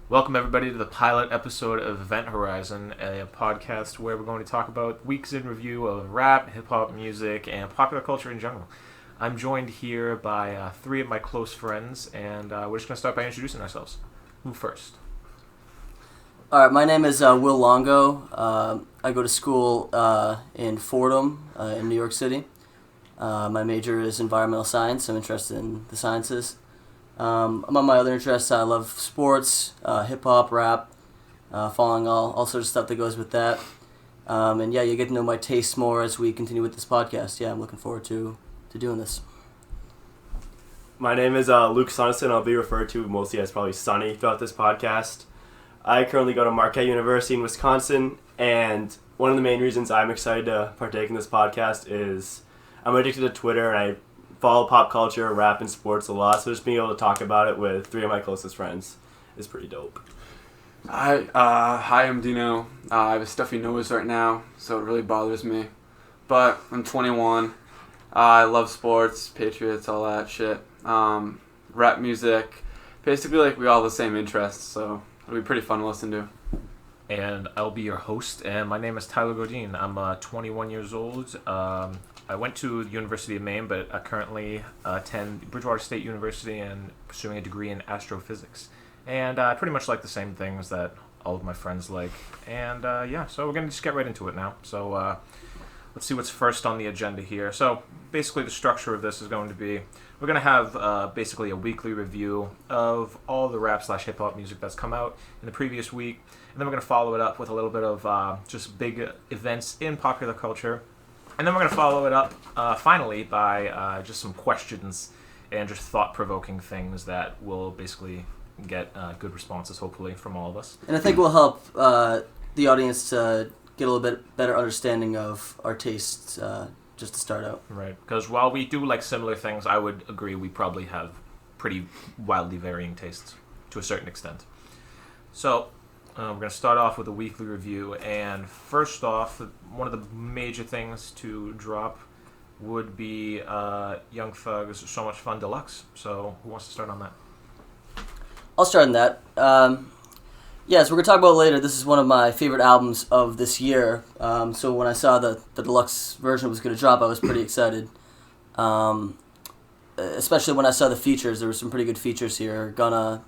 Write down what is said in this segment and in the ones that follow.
Welcome, everybody, to the pilot episode of Event Horizon, a podcast where we're going to talk about weeks in review of rap, hip-hop music, and popular culture in general. I'm joined here by three of my close friends, and we're just going to start by introducing ourselves. Who first? All right, my name is Will Longo. I go to school in Fordham in New York City. My major is environmental science. I'm interested in the sciences. Among my other interests, I love sports, hip-hop, rap, following all sorts of stuff that goes with that. And yeah, you get to know my tastes more as we continue with this podcast. Yeah, I'm looking forward to doing this. My name is Luke Sunnison. I'll be referred to mostly as probably Sonny throughout this podcast. I currently go to Marquette University in Wisconsin, and one of the main reasons I'm excited to partake in this podcast is I'm addicted to Twitter, and I follow pop culture, rap, and sports a lot, so just being able to talk about it with three of my closest friends is pretty dope. Hi, I'm Dino. I have a stuffy nose right now, so it really bothers me. But I'm 21. I love sports, Patriots, all that shit. Rap music. Basically, we all have the same interests, so it'll be pretty fun to listen to. And I'll be your host, and my name is Tyler Godin. I'm 21 years old. I went to the University of Maine, but I currently attend Bridgewater State University and pursuing a degree in astrophysics. And I pretty much like the same things that all of my friends like. And so we're going to just get right into it now. So let's see what's first on the agenda here. So basically the structure of this is going to be, we're going to have basically a weekly review of all the rap/hip-hop music that's come out in the previous week. And then we're going to follow it up with a little bit of just big events in popular culture. And then we're going to follow it up, finally, by just some questions and just thought-provoking things that will basically get good responses, hopefully, from all of us. And I think will help the audience to get a little bit better understanding of our tastes just to start out. Right, because while we do like similar things, I would agree we probably have pretty wildly varying tastes to a certain extent. So we're going to start off with a weekly review, and first off, one of the major things to drop would be Young Thug's So Much Fun Deluxe. So who wants to start on that? I'll start on that. So we're going to talk about it later. This is one of my favorite albums of this year. So when I saw the deluxe version was going to drop, I was pretty excited. Especially when I saw the features. There were some pretty good features here. Gunna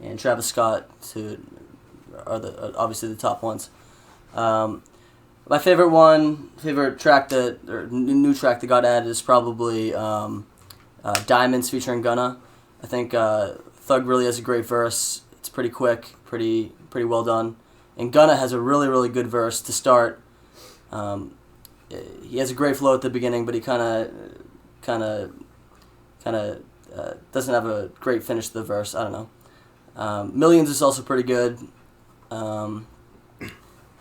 and Travis Scott are obviously the top ones. My favorite track new track that got added is probably Diamonds featuring Gunna. I think Thug really has a great verse. It's pretty quick, pretty well done, and Gunna has a really, really good verse to start. He has a great flow at the beginning, but he kind of doesn't have a great finish to the verse. I don't know. Millions is also pretty good. And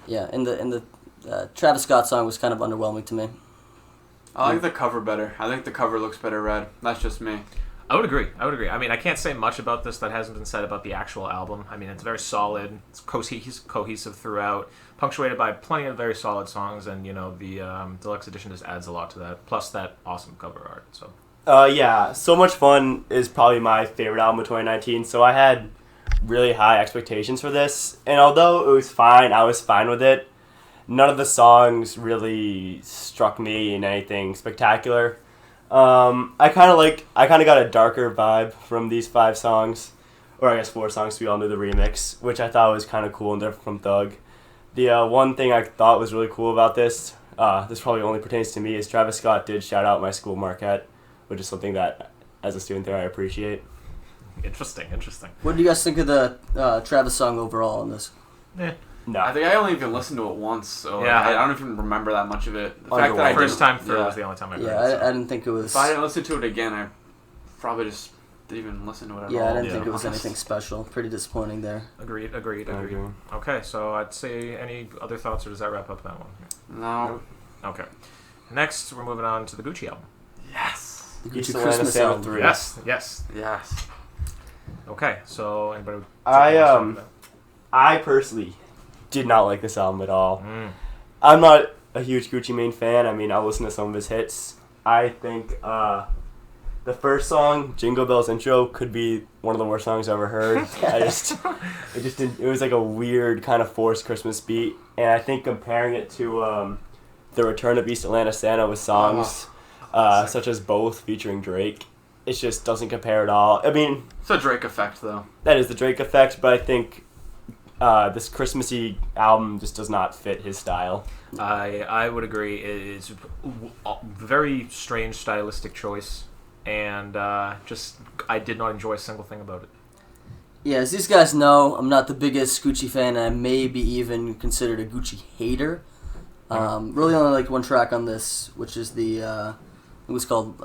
the Travis Scott song was kind of underwhelming to me. I like the cover better. I think the cover looks better red. That's just me. I would agree. I mean, I can't say much about this that hasn't been said about the actual album. I mean, it's very solid. It's cohesive throughout, punctuated by plenty of very solid songs, and the deluxe edition just adds a lot to that. Plus that awesome cover art. So. So Much Fun is probably my favorite album of 2019. So I had really high expectations for this, and although it was fine, I was fine with it. None of the songs really struck me in anything spectacular. I kind of got a darker vibe from these 5 songs, or I guess 4 songs. We all knew the remix, which I thought was kind of cool and different from Thug. The one thing I thought was really cool about this probably only pertains to me, is Travis Scott did shout out my school, Marquette, which is something that, as a student there, I appreciate. Interesting. What do you guys think of the Travis song overall in this? No. I think I only even listened to it once, so Yeah. I don't even remember that much of it. The fact that I First time through was the only time I heard it. I didn't think it was. If I didn't listen to it again, I probably just didn't even listen to it at all. Yeah, I didn't think it was anything special. Pretty disappointing there. Agreed. Okay, so I'd say any other thoughts, or does that wrap up that one? No. Okay. Next, we're moving on to the Gucci album. Yes. The East Gucci Atlanta Christmas Sale album. 3. Yes. Yes. Okay, so anybody? I personally did not like this album at all. Mm. I'm not a huge Gucci Mane fan. I mean, I'll listen to some of his hits. I think The first song, Jingle Bells intro, could be one of the worst songs I've ever heard. It just didn't. It was like a weird kind of forced Christmas beat, and I think comparing it to the Return of East Atlanta Santa with songs such as Both featuring Drake, it just doesn't compare at all. I mean, It's a Drake effect, though. that is the Drake effect, but I think this Christmassy album just does not fit his style. I would agree. It's a very strange stylistic choice, and just I did not enjoy a single thing about it. Yeah, as these guys know, I'm not the biggest Gucci fan, and I may be even considered a Gucci hater. Really only like one track on this, which is it was called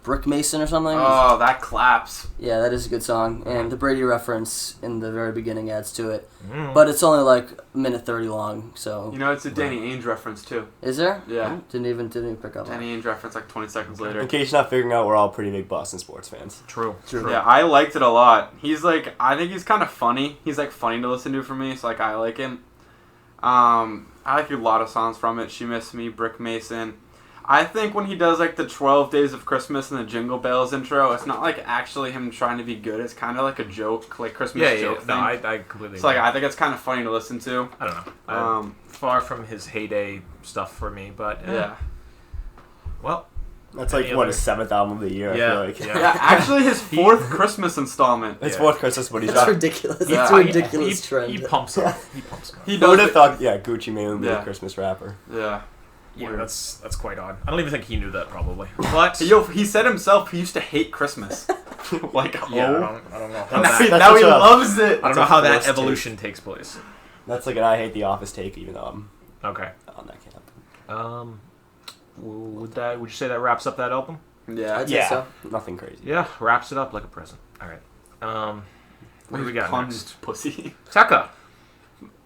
Brick Mason or something. Oh, that claps. Yeah, that is a good song, and the Brady reference in the very beginning adds to it. Mm. But it's only like a minute 30 long, so... You know, it's a Danny Ainge reference, too. Is there? Yeah. Didn't even pick up on it. Danny Ainge reference like 20 seconds later. In case you're not figuring out, we're all pretty big Boston sports fans. True. Yeah, I liked it a lot. He's like, I think he's kind of funny. He's like funny to listen to for me, so like I like him. I like a lot of songs from it. She Missed Me, Brick Mason. I think when he does like the 12 Days of Christmas and the Jingle Bells intro, it's not like actually him trying to be good. It's kind of like a joke, like Christmas joke thing. No, I completely So like agree. I think it's kind of funny to listen to. I don't know. Far from his heyday stuff for me, but Yeah. Well, That's like, Any what, other- his 7th album of the year, Yeah, I feel like. yeah. Yeah, actually his fourth Christmas installment. It's Yeah. fourth Christmas, but he's That's not... ridiculous. Yeah. It's a ridiculous he, trend. He pumps up. He pumps up. He Who would does have it. thought, Gucci Mane would be Yeah. a Christmas rapper. Yeah. Yeah, Weird. that's quite odd. I don't even think he knew that probably. But He said himself he used to hate Christmas. Like, yeah, oh. I don't know how And now, that, he, That's now such he a- loves it. I don't That's know a how that forced take. evolution takes place. That's like an I Hate the Office take, even though I'm Okay. on that camp. Would you say that wraps up that album? Yeah. I'd say so. Nothing crazy. Yeah, wraps it up like a present. All right. What do we got Puns, next? pussy. Taka.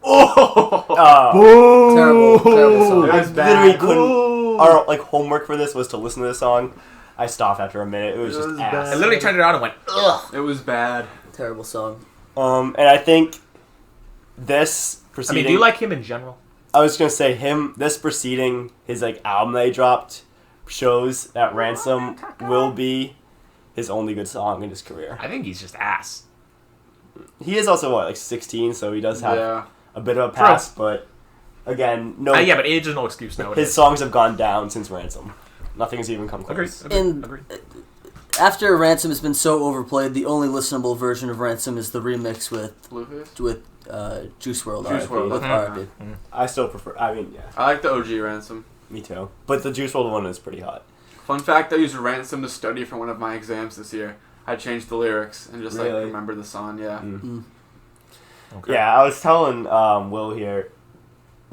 Oh! Terrible song. I That's literally bad. couldn't. Our homework for this was to listen to the song. I stopped after a minute. It was It just was ass. I literally turned it on and went, ugh. It was bad. Terrible song. And I think this I proceeding. mean, do you like him in general? I was gonna say this proceeding, his album that he dropped, shows that Ransom will be his only good song in his career. I think he's just ass. He is also 16, so he does have Yeah. a bit of a pass. But again, no. Yeah, but age is no excuse nowadays. His songs have gone down since Ransom. Nothing's even come Agreed. close. Agreed. After Ransom has been so overplayed, the only listenable version of Ransom is the remix with Blueface? Juice WRLD. Juice WRLD. With Mhm. R.I.P. I still prefer. I mean, yeah, I like the OG Ransom. me too. But the Juice WRLD one is pretty hot. Fun fact, I used Ransom to study for one of my exams this year. I changed the lyrics and just Really? like remember the song, yeah. Okay. Yeah, I was telling Will here.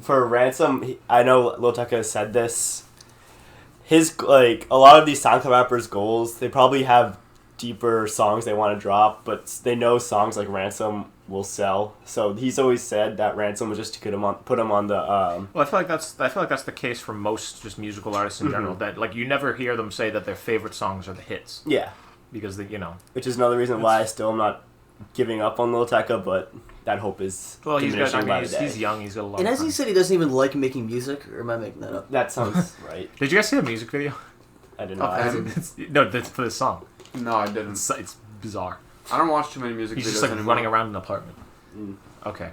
For Ransom, I know Lil Tecca has said this. His a lot of these SoundCloud rappers' goals, they probably have deeper songs they want to drop, but they know songs like Ransom will sell. So he's always said that Ransom was just to put him on the. Well, I feel like that's the case for most just musical artists in general. That like you never hear them say that their favorite songs are the hits Yeah, because which is another reason why I still am not giving up on Lil Tecca, but that hope is well he's diminishing by the day. he's young, he's got a lot. And of as he time. said, he doesn't even like making music, or am I making that up? That sounds right. Did you guys see the music video? I didn't know. Okay. No, for this song. No, I didn't. It's bizarre. I don't watch too many music He's videos just like anymore. running around an apartment. Mm. Okay.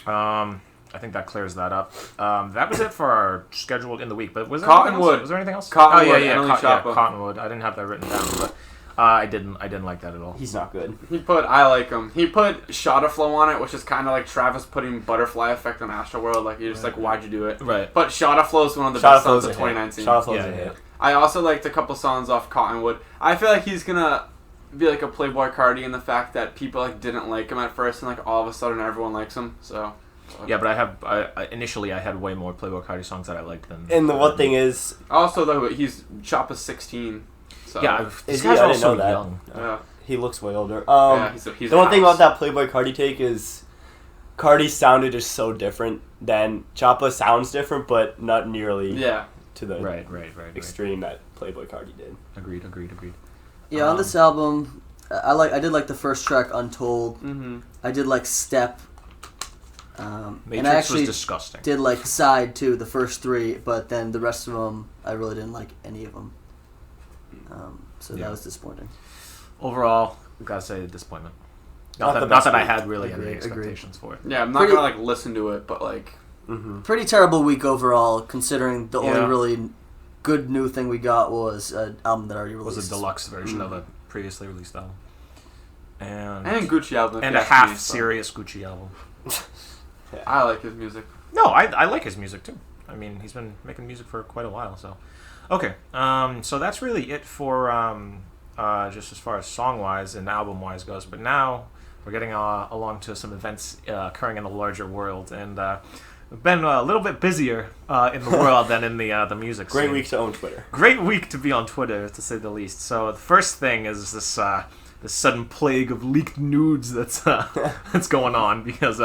I think that clears that up. That was it for our scheduled in the week. But was there anything Cottonwood. else? Was there anything else? Cottonwood, Oh yeah, Emily yeah, Chapa. Cottonwood. I didn't have that written down, but I didn't like that at all. He's not good. He put I like him. He put Shotaflow on it, which is kind of like Travis putting Butterfly Effect on Astroworld. Like you're just like, why'd you do it? Right. But Shotaflow is one of the best songs of 2019. Shotaflow's Yeah, a yeah. hit. I also liked a couple songs off Cottonwood. I feel like he's gonna be like a Playboy Cardi in the fact that people like didn't like him at first, and like all of a sudden everyone likes him. So Yeah, but I initially I had way more Playboy Cardi songs that I liked than. And the one thing is, also though he's Choppa's 16. So Yeah, these Is he? guys I are all didn't so know that. young. yeah. he looks way older. Yeah, he's The one thing a house. about that Playboy Cardi take is Cardi sounded just so different. Then Choppa sounds different, but not nearly Yeah. to the Right. extreme that Playboy Cardi did. Agreed. Yeah, on this album, I did like the first track, Untold. Mm-hmm. I did like Step. And I Matrix actually was disgusting. did like Side too, the first three, but then the rest of them, I really didn't like any of them. So Yeah. that was disappointing. Overall, I gotta say disappointment. Not the Not best that I week. had really Agreed, any agreed. expectations for it. Yeah, I'm not Pretty- gonna like listen to it, but like Mm-hmm. Pretty terrible week overall, considering the only Yeah. really good new thing we got was an album that already It released. was a deluxe version of a previously released album. And Gucci album. if and you a ask me, half so. serious Gucci album. I like his music. No, I like his music too. I mean, he's been making music for quite a while. So, okay. So that's really it for just as far as song wise and album wise goes. But now we're getting along to some events occurring in the larger world, and we've been a little bit busier in the world than in the music. Great scene. week to own Twitter. Great week to be on Twitter, to say the least. So the first thing is this sudden plague of leaked nudes that's that's going on because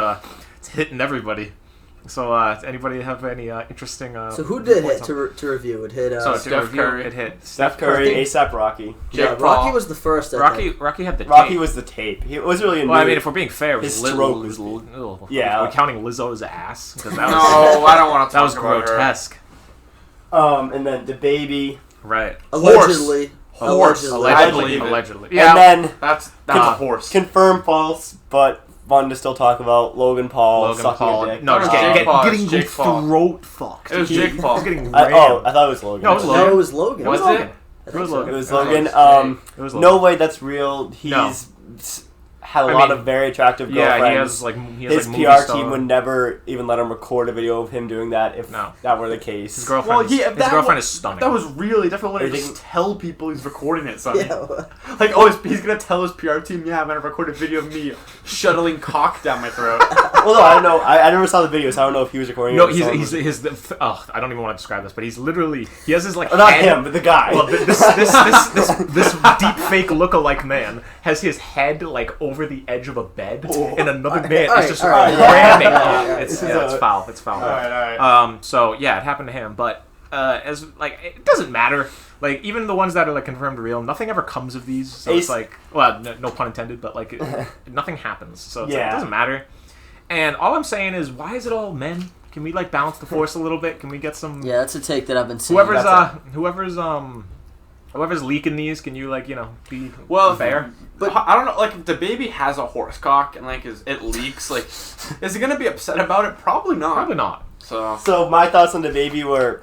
it's hitting everybody. So anybody have any interesting? So who did reports hit on- to review? It hit. So Steph Steph Curry. It hit Steph Curry, Curry. ASAP Rocky. yeah, Jake Rocky Paul. was the first. I Rocky. think. Rocky had the Rocky tape. was the tape. It was really a Well, I new- mean, if we're being fair, it his was stroke yeah. Are we counting Lizzo's ass? 'Cause that was No, I don't want to that talk was about her. grotesque. And then the baby. Right. Allegedly. Horse. Allegedly. believe it. Allegedly. And Yeah. then That's Uh, a horse. confirmed false, but fun to still talk about. Logan Paul Logan sucking Paul. a dick. No, just Jake getting Paul. getting Jake Paul. throat fucked. It was He- Jake he Paul. was getting I rammed. thought it was Logan. No, it was No, Logan. it was Logan. It was Was Logan. it? I It think was so. Logan. It was Oh, Logan. it's It was No Logan. way that's real. He's No. had a I lot mean, of very attractive Yeah, girlfriends. he has like His movie PR star- team would never even let him record a video of him doing that if No. that were the case. His girlfriend. Well, yeah, his that girlfriend was- is stunning. That was really definitely Are wanted you to thinking- just tell people he's recording it, son. Yeah. Like, oh, he's gonna tell his PR team, yeah, I'm gonna record a video of me shuttling cock down my throat. Well, no, I don't know. I never saw the video, so I don't know if he was recording no, it. or he's someone was- his. Oh, I don't even want to describe this, but he's literally he has his like Not head- him, but the guy. Well, this deep fake lookalike man has his head like over the edge of a bed, and another man Alright, is just alright, ramming. alright, It's alright. it's foul. It's foul. Alright. So yeah, it happened to him, but as like it doesn't matter. Like even the ones that are like confirmed real, nothing ever comes of these. So it's Ace- like, well, no pun intended, but like nothing happens. So it's like, Yeah. it doesn't matter. And all I'm saying is, why is it all men? Can we like balance the force a little bit? Can we get some Yeah, that's a take that I've been seeing. whoever's leaking these? Can you like be Well, fair? But I don't know. Like, if the baby has a horse cock and like it leaks, like, is he gonna be upset about it? Probably not. Probably not. So So my thoughts on the baby were,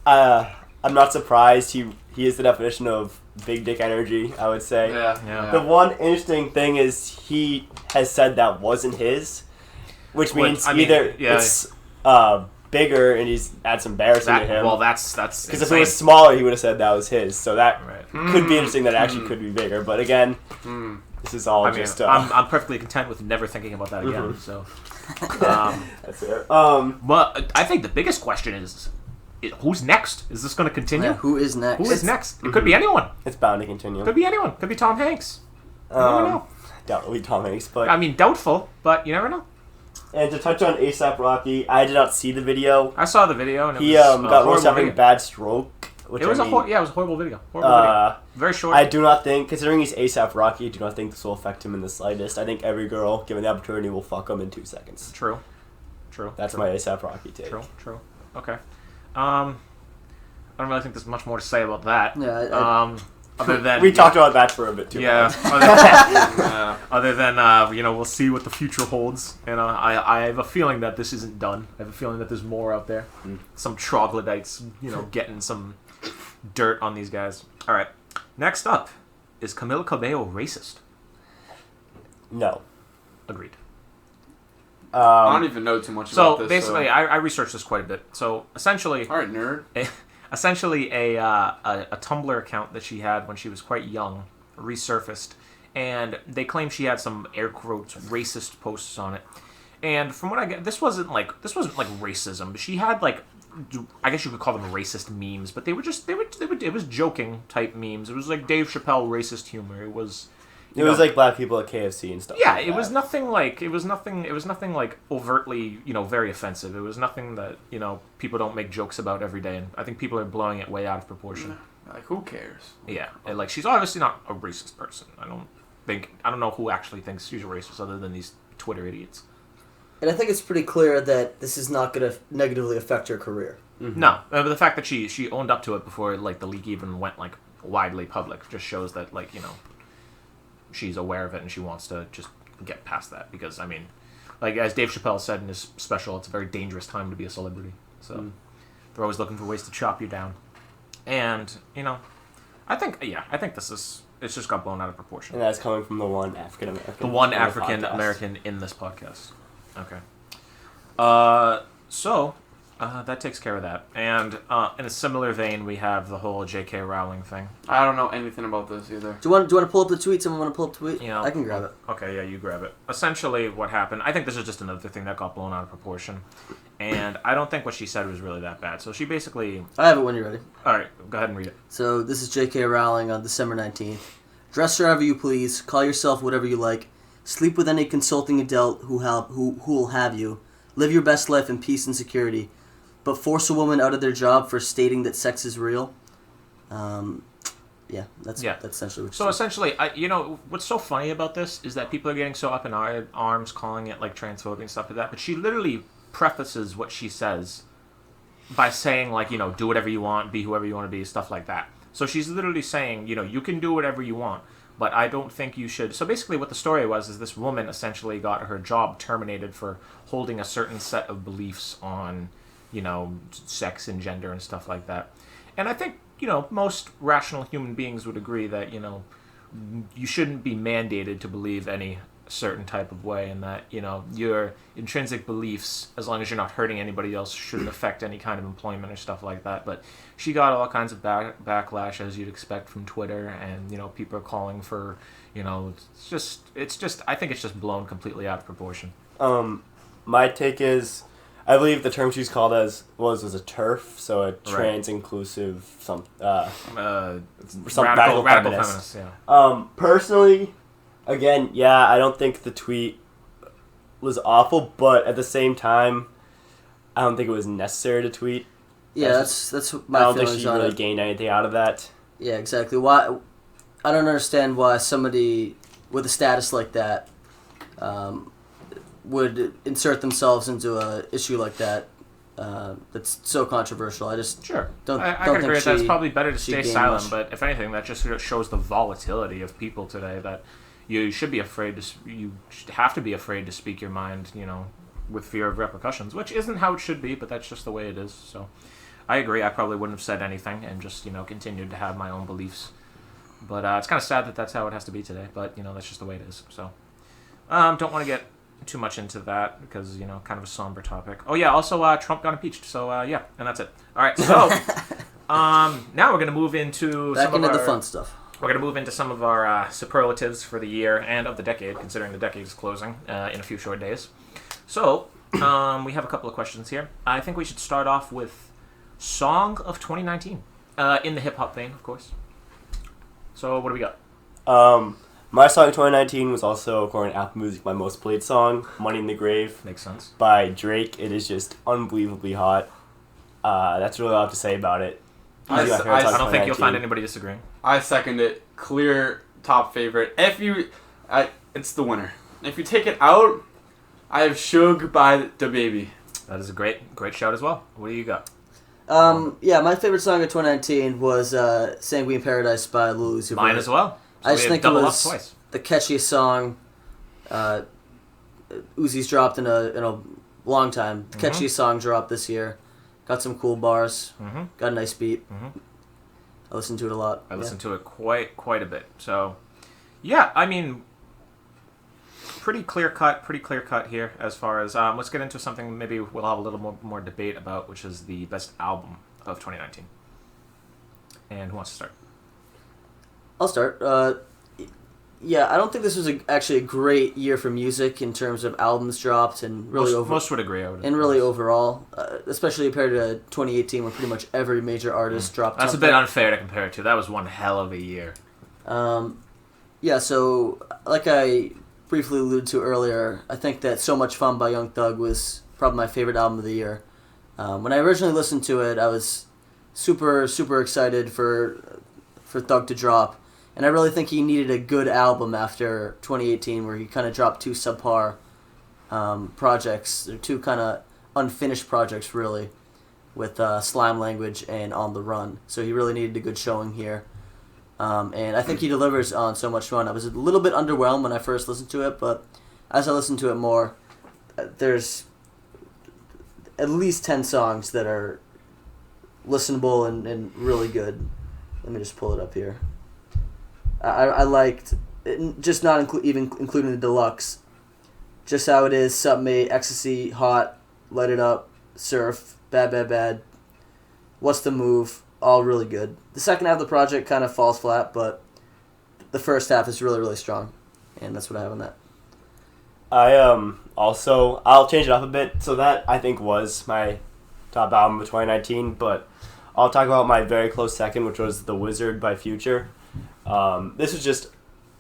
I'm not surprised he is the definition of big dick energy. I would say. Yeah. The one interesting thing is he has said that wasn't his, which Which, means I mean, either yeah. it's bigger and he's that's embarrassing to him. Well, that's because if it insane. was smaller, he would have said that was his. So that Right. could be interesting. That it actually could be bigger. But again, this is all I mean, just. I'm perfectly content with never thinking about that again. Mhm. So, that's it. but I think the biggest question is who's next? Is this going to continue? Yeah, who is next? Who is next? It could be anyone. It's bound to continue. Could be anyone. Could be Tom Hanks. You never know. Doubt it'll be Tom Hanks, but I mean, doubtful, but you never know. and to touch on ASAP Rocky, I did not see the video. I saw the video and it He was got roasted horrible having video. bad stroke, which It was I mean, it was a horrible video. Horrible video. Very short. I do not think, considering he's ASAP Rocky, I do not think this will affect him in the slightest. I think every girl, given the opportunity, will fuck him in 2 seconds. True. That's true. my ASAP Rocky take. True. Okay. I don't really think there's much more to say about that. Yeah, Other than We talked about that for a bit too. Yeah. long. Other than we'll see what the future holds, and I have a feeling that this isn't done. I have a feeling that there's more out there. Some troglodytes, getting some dirt on these guys. All right. Next up, is Camila Cabello racist? No. Agreed. I don't even know too much So about this. basically, I researched this quite a bit. So essentially, all right, nerd. essentially a Tumblr account that she had when she was quite young resurfaced, and they claim she had some air quotes racist posts on it. And from what I get, this wasn't like racism. But she had like, I guess you could call them racist memes, but they were it was joking type memes. It was like Dave Chappelle racist humor. It was. It was like black people at KFC and stuff. Yeah, like it was that. nothing like it was nothing like overtly very offensive. It was nothing that people don't make jokes about every day, and I think people are blowing it way out of proportion. Like, who cares? Yeah, and like she's obviously not a racist person. I don't know who actually thinks she's a racist other than these Twitter idiots. and I think it's pretty clear that this is not going to negatively affect her career. No, but the fact that she owned up to it before like the leak even went like widely public. Just shows that, like, you know, she's aware of it and she wants to just get past that. Because, I mean, like, as Dave Chappelle said in his special, it's a very dangerous time to be a celebrity. So they're always looking for ways to chop you down. And, you know, I think it's just got blown out of proportion. And that's coming from the one African American. The one African American in this podcast. Okay. So that takes care of that. And in a similar vein, we have the whole J.K. Rowling thing. I don't know anything about this either. Do you want to pull up the tweet? Someone want to pull up the tweet? You know, I can grab it. Okay, yeah, you grab it. Essentially, what happened, I think this is just another thing that got blown out of proportion. And I don't think what she said was really that bad. So she basically... I have it when you're ready. All right, go ahead and read it. So this is J.K. Rowling on December 19th. Dress however you please, call yourself whatever you like, sleep with any consulting adult who will have you, live your best life in peace and security, but force a woman out of their job for stating that sex is real. That's essentially what. So essentially, you know, what's so funny about this is that people are getting so up in arms, calling it like transphobic and stuff like that. But she literally prefaces what she says by saying, like, you know, do whatever you want, be whoever you want to be, stuff like that. So she's literally saying, you know, you can do whatever you want, but I don't think you should. So basically what the story was is this woman essentially got her job terminated for holding a certain set of beliefs on, you know, sex and gender and stuff like that. And I think, you know, most rational human beings would agree that, you know, you shouldn't be mandated to believe any certain type of way, and that, you know, your intrinsic beliefs, as long as you're not hurting anybody else, shouldn't affect any kind of employment or stuff like that. But she got all kinds of backlash, as you'd expect, from Twitter, and, you know, people are calling for, you know, it's just I think it's just blown completely out of proportion. My take is, I believe the term she's called as was a TERF, so a trans inclusive radical feminist. Yeah. Personally, again, yeah, I don't think the tweet was awful, but at the same time, I don't think it was necessary to tweet. Yeah, that's my feelings on it. I don't think she really gained anything out of that. Yeah, exactly. Why? I don't understand why somebody with a status like that would insert themselves into a issue like that. That's so controversial. I just don't. I can agree with that. It's probably better to stay silent, much. But if anything, that just shows the volatility of people today. That you should be afraid to. You have to be afraid to speak your mind. You know, with fear of repercussions, which isn't how it should be, but that's just the way it is. So, I agree. I probably wouldn't have said anything and just, you know, continued to have my own beliefs. But it's kind of sad that that's how it has to be today. But, you know, that's just the way it is. So, don't want to get too much into that because, you know, kind of a somber topic. Oh yeah, also Trump got impeached. So yeah, and that's it. All right, so now we're gonna move into the fun stuff. We're gonna move into some of our superlatives for the year and of the decade, considering the decade is closing in a few short days. So we have a couple of questions here. I think we should start off with song of 2019 in the hip hop vein, of course. So what do we got? My song 2019 was also, according to Apple Music, my most played song, Money in the Grave. Makes sense. By Drake. It is just unbelievably hot. That's really all I have to say about it. I don't think you'll find anybody disagreeing. I second it. Clear top favorite. It's the winner. If you take it out, I have Suge by DaBaby. That is a great shout as well. What do you got? Yeah, my favorite song of 2019 was Sanguine Paradise by Lil Uzi Vert. Mine as well. So I just think it was the catchiest song Uzi's dropped in a long time. The catchiest song dropped this year. Got some cool bars. Got a nice beat. I listened to it a lot. I listened to it quite a bit. So, yeah, I mean, pretty clear cut here as far as let's get into something maybe we'll have a little more debate about, which is the best album of 2019. And who wants to start? I'll start. Yeah, I don't think this was actually a great year for music in terms of albums dropped and really most would agree. Overall, especially compared to 2018, where pretty much every major artist dropped. That's something. A bit unfair to compare it to. That was one hell of a year. Yeah. So, like I briefly alluded to earlier, I think that So Much Fun by Young Thug was probably my favorite album of the year. When I originally listened to it, I was super excited for Thug to drop. And I really think he needed a good album after 2018, where he kind of dropped two subpar projects, or two kind of unfinished projects, really, with Slime Language and On the Run. So he really needed a good showing here. And I think he delivers on So Much Fun. I was a little bit underwhelmed when I first listened to it, but as I listened to it more, there's at least 10 songs that are listenable and really good. Let me just pull it up here. I liked, just not even including the deluxe, Just How It Is, Something Mate, Ecstasy, Hot, Light It Up, Surf, Bad Bad Bad, What's the Move, all really good. The second half of the project kind of falls flat, but the first half is really, really strong. And that's what I have on that. I'll change it up a bit. So that, I think, was my top album of 2019, but I'll talk about my very close second, which was The Wizard by Future. This was just,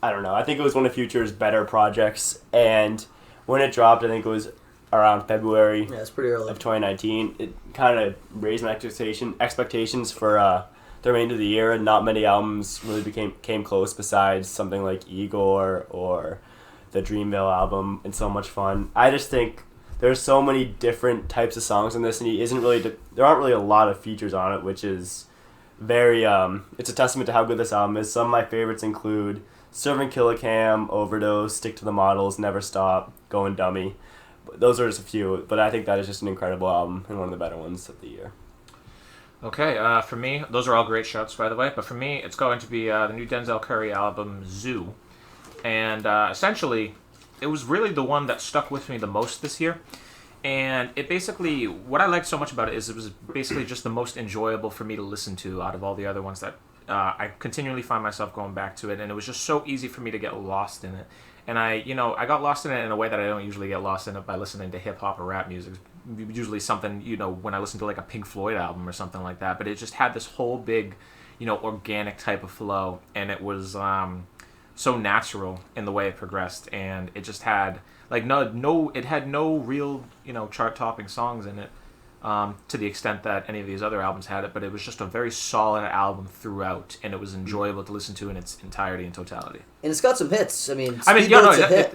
I don't know, I think it was one of Future's better projects, and when it dropped, I think it was around February Yeah, it's pretty early. of 2019, it kind of raised my expectations for the remainder of the year, and not many albums really came close besides something like Igor or the Dreamville album and So Much Fun. I just think there's so many different types of songs in this, and there aren't really a lot of features on it, which is very it's a testament to how good this album is. Some of my favorites include Serving Killicam, Overdose, Stick to the Models, Never Stop, Going Dummy. Those are just a few, but I think that is just an incredible album and one of the better ones of the year. Okay, for me, those are all great shouts, by the way, but for me, it's going to be the new Denzel Curry album, Zoo. And essentially, it was really the one that stuck with me the most this year. And it basically, what I liked so much about it is it was basically just the most enjoyable for me to listen to out of all the other ones that I continually find myself going back to it. And it was just so easy for me to get lost in it. And I got lost in it in a way that I don't usually get lost in it by listening to hip hop or rap music. Usually something, when I listen to like a Pink Floyd album or something like that. But it just had this whole big, organic type of flow. And it was so natural in the way it progressed. And it just had it had no real, chart-topping songs in it to the extent that any of these other albums had it. But it was just a very solid album throughout. And it was enjoyable to listen to in its entirety and totality. And it's got some hits. I mean, it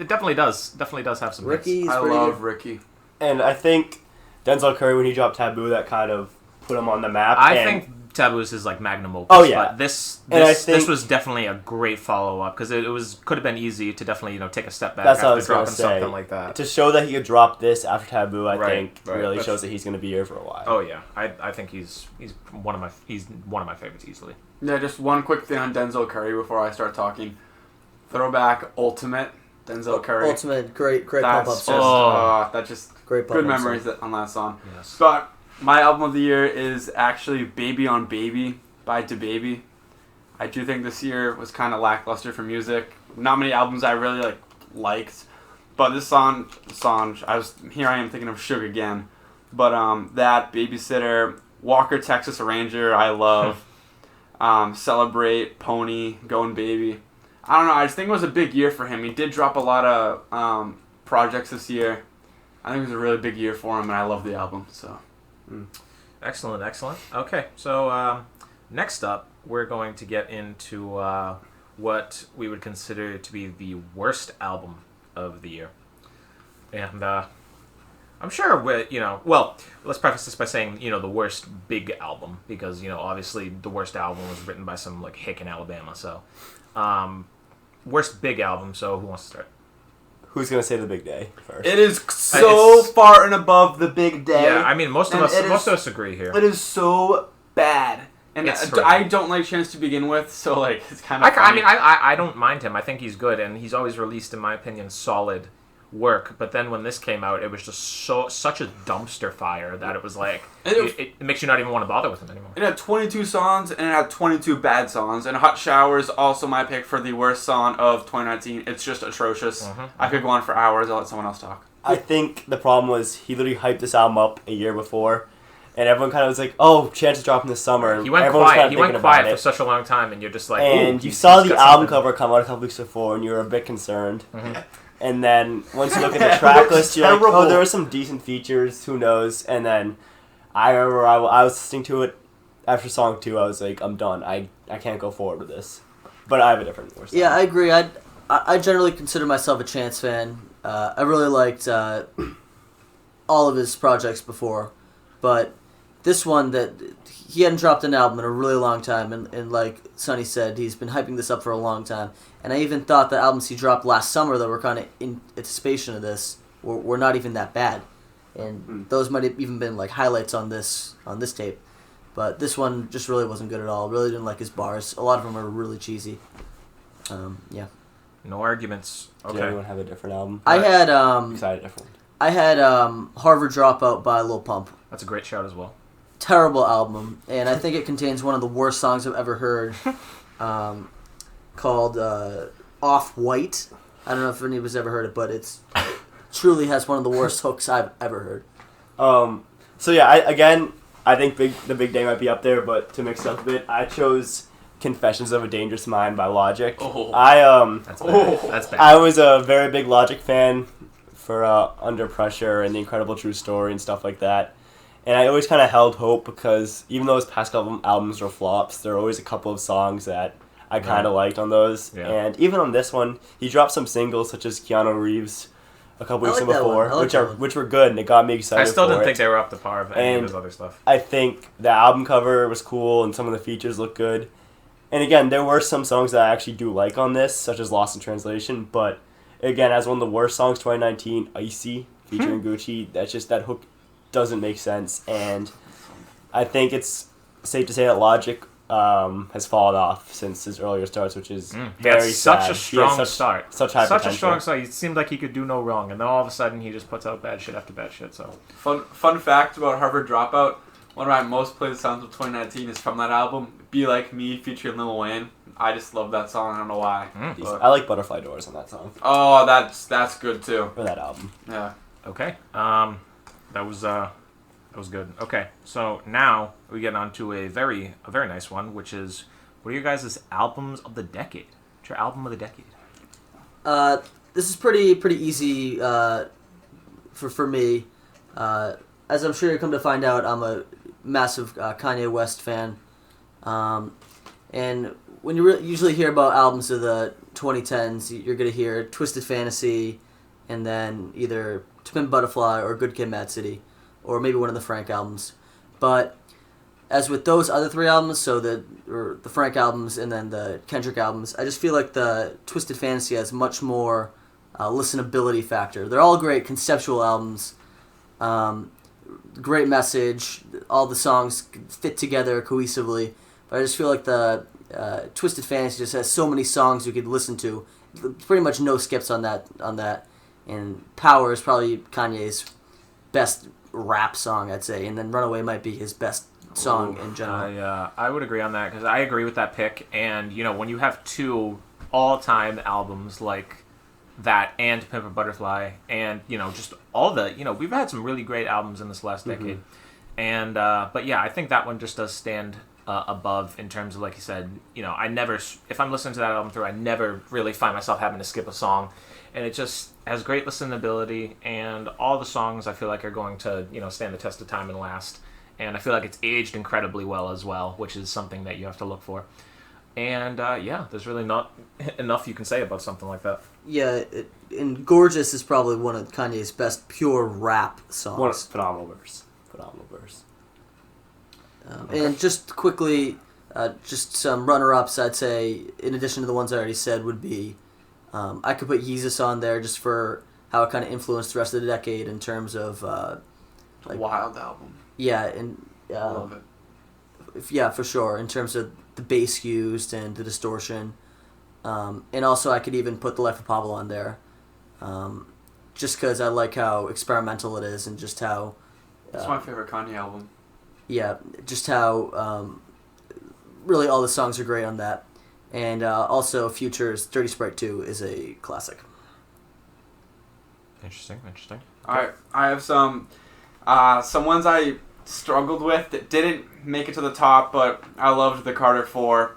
definitely does. Definitely does have some Ricky's hits. I pretty love good. Ricky. And I think Denzel Curry, when he dropped Taboo, that kind of put him on the map. I think Taboo is his magnum opus. Oh, yeah. But this was definitely a great follow up because it could have been easy to definitely take a step back That's what I after was gonna dropping say. something like that. To show that he could drop this after Taboo, I Right, think right. really That's- shows that he's going to be here for a while. Oh yeah, I think he's one of my favorites easily. Yeah, just one quick thing on Denzel Curry before I start talking. Throwback Ultimate Denzel Curry. Ultimate, great pump That's up just, song. that just Great pump good up memories song. on that song. Yes. But my album of the year is actually Baby on Baby by DaBaby. I do think this year was kind of lackluster for music. Not many albums I really liked, but this song here I am thinking of Suge again. But that Babysitter, Walker Texas Ranger, I love. Celebrate, Pony, Going Baby. I don't know. I just think it was a big year for him. He did drop a lot of projects this year. I think it was a really big year for him, and I love the album. So, Excellent. Okay, so next up, we're going to get into what we would consider to be the worst album of the year. And I'm sure let's preface this by saying, the worst big album, because, obviously the worst album was written by some, hick in Alabama, so, worst big album, so who wants to start? Who's going to say The Big Day first? it is so far and above the big day. Yeah, I mean, most of And us agree here. It is so bad. And It's I don't like Chance to begin with, so, it's kind of I don't mind him. I think he's good, and he's always released, in my opinion, solid work. But then when this came out, it was just such a dumpster fire that it was it makes you not even want to bother with him anymore. It had 22 songs, and it had 22 bad songs. And Hot Shower is also my pick for the worst song of 2019. It's just atrocious. I could go on for hours. I'll let someone else talk. I think the problem was he literally hyped this album up a year before, and everyone kind of was like, "Oh, Chance is dropping this summer." He went Everyone was quiet. kinda He went thinking quiet about for it. such a long time, and you're just like, And ooh, you saw the got album something. cover come out a couple weeks before, and you were a bit concerned. Mhm. And then once you look at the track list, you're like, terrible. "Oh, there were some decent features. Who knows?" And then I remember I was listening to it after song 2. I was like, "I'm done. I can't go forward with this." But I have a different worst. Yeah, I agree. I generally consider myself a Chance fan. I really liked all of his projects before, but this one that he hadn't dropped an album in a really long time, and like Sonny said, he's been hyping this up for a long time. And I even thought the albums he dropped last summer that were kind of in anticipation of this were not even that bad, and those might have even been like highlights on this tape. But this one just really wasn't good at all. Really didn't like his bars. A lot of them are really cheesy. Yeah. No arguments. Did Okay. anyone have a different album? I had Excited different. I had Harvard Dropout by Lil Pump. That's a great shout as well. Terrible album, and I think it contains one of the worst songs I've ever heard, called Off White. I don't know if anybody's ever heard it, but it's truly has one of the worst hooks I've ever heard. So yeah, I think the Big Day might be up there, but to mix it up a bit, I chose Confessions of a Dangerous Mind by Logic. Oh. That's bad. That's bad. I was a very big Logic fan for Under Pressure and The Incredible True Story and stuff like that. And I always kind of held hope because even though his past couple albums were flops, there were always a couple of songs that I kind of liked on those. Yeah. And even on this one, he dropped some singles such as Keanu Reeves a couple I weeks like that one. before, I like that one. which were good and it got me excited. I still for didn't it. think they were up to par of any of And his other stuff. I think the album cover was cool and some of the features looked good. And again, there were some songs that I actually do like on this, such as Lost in Translation. But again, as one of the worst songs 2019, Icy featuring Gucci, that hook doesn't make sense. And I think it's safe to say that Logic has fallen off since his earlier starts, which is He had very such sad. a He had strong start. Such high Such potential. a strong start. It seemed like he could do no wrong, and then all of a sudden he just puts out bad shit after bad shit. So Fun fact about Harvard Dropout: one of my most played songs of 2019 is from that album. "Be Like Me" featuring Lil Wayne. I just love that song. I don't know why. Decent. I like Butterfly Doors on that song, Oh, that's good too. or that album. Yeah. okay, that was good. Okay, so now we get on to a very nice one, which is what are your guys' albums of the decade? What's your album of the decade? This is pretty easy for me. As I'm sure you come to find out, I'm a massive Kanye West fan. And when you usually hear about albums of the 2010s, you're going to hear Twisted Fantasy, and then either To Pimp a Butterfly or Good Kid, Mad City, or maybe one of the Frank albums. But as with those other three albums, so the Frank albums and then the Kendrick albums, I just feel like the Twisted Fantasy has much more listenability factor. They're all great conceptual albums, great message, all the songs fit together cohesively, but I just feel like the Twisted Fantasy just has so many songs you could listen to, pretty much no skips on that, and Power is probably Kanye's best rap song, I'd say, and then Runaway might be his best song in general. I would agree on that because I agree with that pick. And when you have two all-time albums like that and Pimp a Butterfly, and just all the we've had some really great albums in this last decade, and but yeah, I think that one just does stand above in terms of, like you said, I never, if I'm listening to that album through, I never really find myself having to skip a song, and it just has great listenability, and all the songs I feel like are going to stand the test of time and last. And I feel like it's aged incredibly well as well, which is something that you have to look for. And yeah, there's really not enough you can say about something like that. Yeah, and Gorgeous is probably one of Kanye's best pure rap songs. One phenomenal verse. And just quickly, just some runner-ups, I'd say, in addition to the ones I already said, would be, I could put Yeezus on there just for how it kind of influenced the rest of the decade in terms of... Wild album. Yeah, and Love it. yeah, for sure. In terms of the bass used and the distortion, and also I could even put The Life of Pablo on there, just because I like how experimental it is and just how. It's my favorite Kanye album. Yeah, just how really all the songs are great on that, and also Future's Dirty Sprite 2 is a classic. Interesting. Alright, I have some ones I struggled with that didn't make it to the top, but I loved the Carter 4.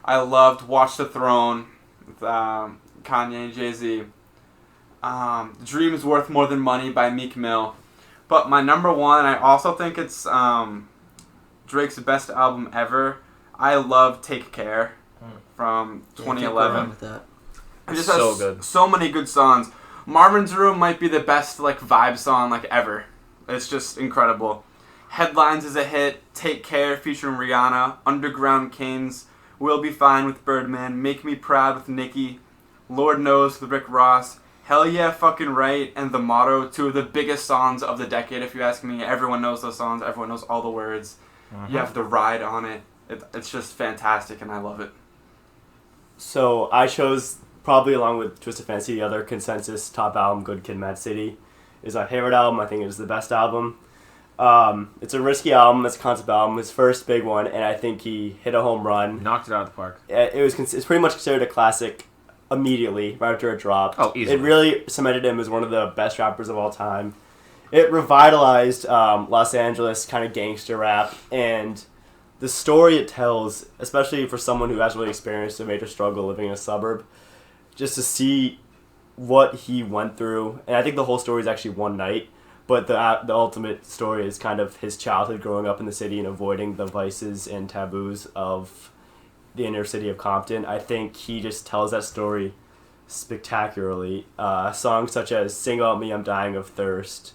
I loved Watch the Throne with Kanye and Jay-Z. Dreams Worth More Than Money by Meek Mill. But my number one, I also think it's Drake's best album ever. I love Take Care from Yeah, can't go 2011. wrong with that. It just So has good. so many good songs. Marvin's Room might be the best vibe song ever. It's just incredible. Headlines is a hit. Take Care featuring Rihanna. Underground Canes. We'll Be Fine with Birdman. Make Me Proud with Nicki. Lord Knows with Rick Ross. Hell Yeah Fucking Right and The Motto, two of the biggest songs of the decade, if you ask me. Everyone knows those songs. Everyone knows all the words. You have The Ride on it. It's just fantastic, and I love it. So I chose, probably along with Twisted Fantasy, the other consensus top album, Good Kid, Mad City, is my favorite album. I think it is the best album. It's a risky album. It's a concept album. His first big one, and I think he hit a home run. Knocked it out of the park. It's pretty much considered a classic immediately, right after it dropped. Oh, easily. It really cemented him as one of the best rappers of all time. It revitalized Los Angeles kind of gangster rap, and the story it tells, especially for someone who hasn't really experienced a major struggle living in a suburb, just to see what he went through. And I think the whole story is actually one night, but the ultimate story is kind of his childhood growing up in the city and avoiding the vices and taboos of the inner city of Compton. I think he just tells that story spectacularly. Songs such as Sing Out Me, I'm Dying of Thirst,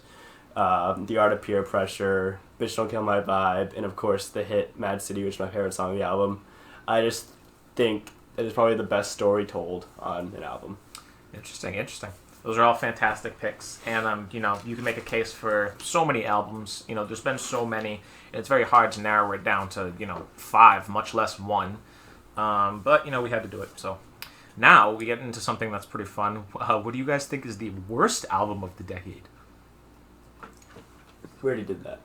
The Art of Peer Pressure, Bitch Don't Kill My Vibe, and of course the hit Mad City, which is my favorite song of the album. I just think it is probably the best story told on an album. Interesting. Those are all fantastic picks, and you can make a case for so many albums. There's been so many, and it's very hard to narrow it down to 5, much less one. But we had to do it. So now we get into something that's pretty fun. What do you guys think is the worst album of the decade? We already did that.